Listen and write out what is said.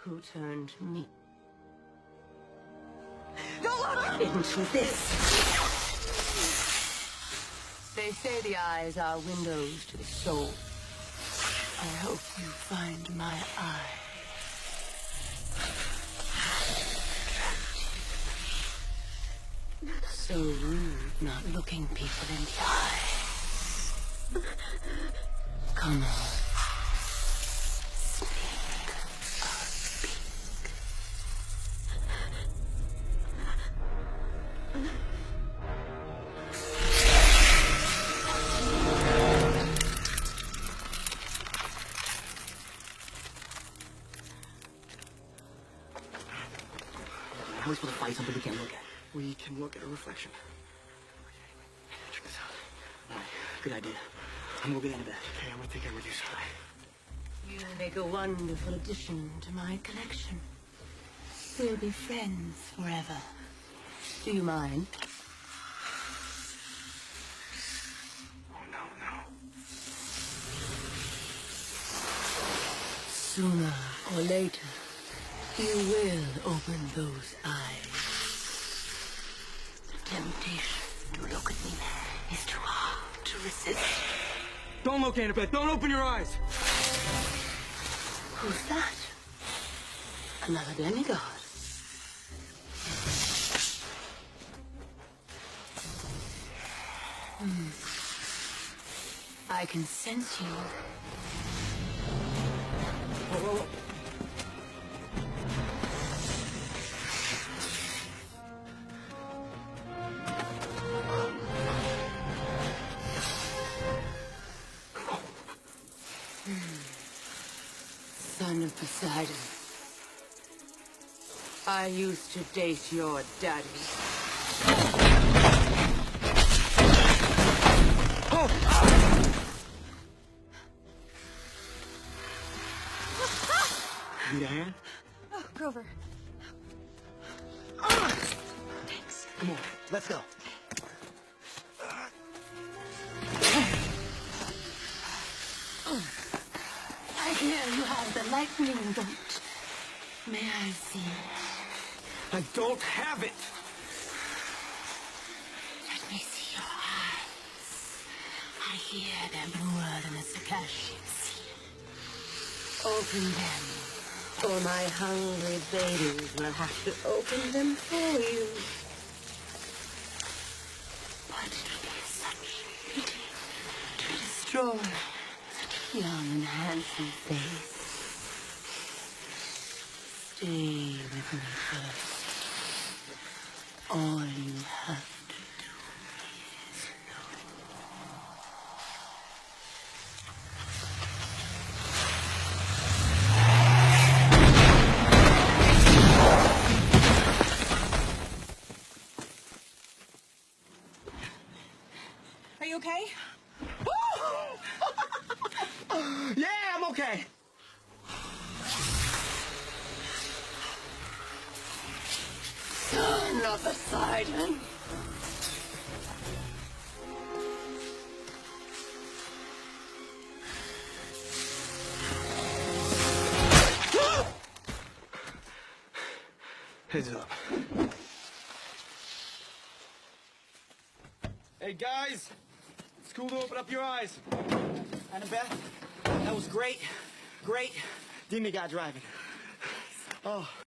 who turned me. Don't look into this! They say the eyes are windows to the soul. I hope you find my eye so rude, not looking people in the eye. Come on. How are we supposed to fight something we can't look at? We can look at a reflection. Check this out. All right, good idea. I'm gonna go get into bed. Okay, I'm gonna take care with you, son. You make a wonderful addition to my collection. We'll be friends forever. Do you mind? Oh, no. Sooner or later, you will open those eyes. The temptation to look at me is too hard to resist. Don't look, Annabeth. Don't open your eyes. Who's that? Another demigod. I can sense you. Whoa. Son of Poseidon. I used to date your daddy. Need a hand? Oh, Grover. Thanks. Come on, let's go. I hear you have the lightning bolt. May I see it? I don't have it. Let me see your eyes. I hear them bluer than a Circassian sea. Open them, or my hungry babies will have to open them for you. But it would be such a pity to destroy such a young and handsome face. Stay with me first. All you have to do is Are you okay? Yeah, I'm okay. Son of Poseidon. Heads up. Hey, guys. It's cool to open up your eyes. Annabeth, that was great. Great. Demigod driving. Oh.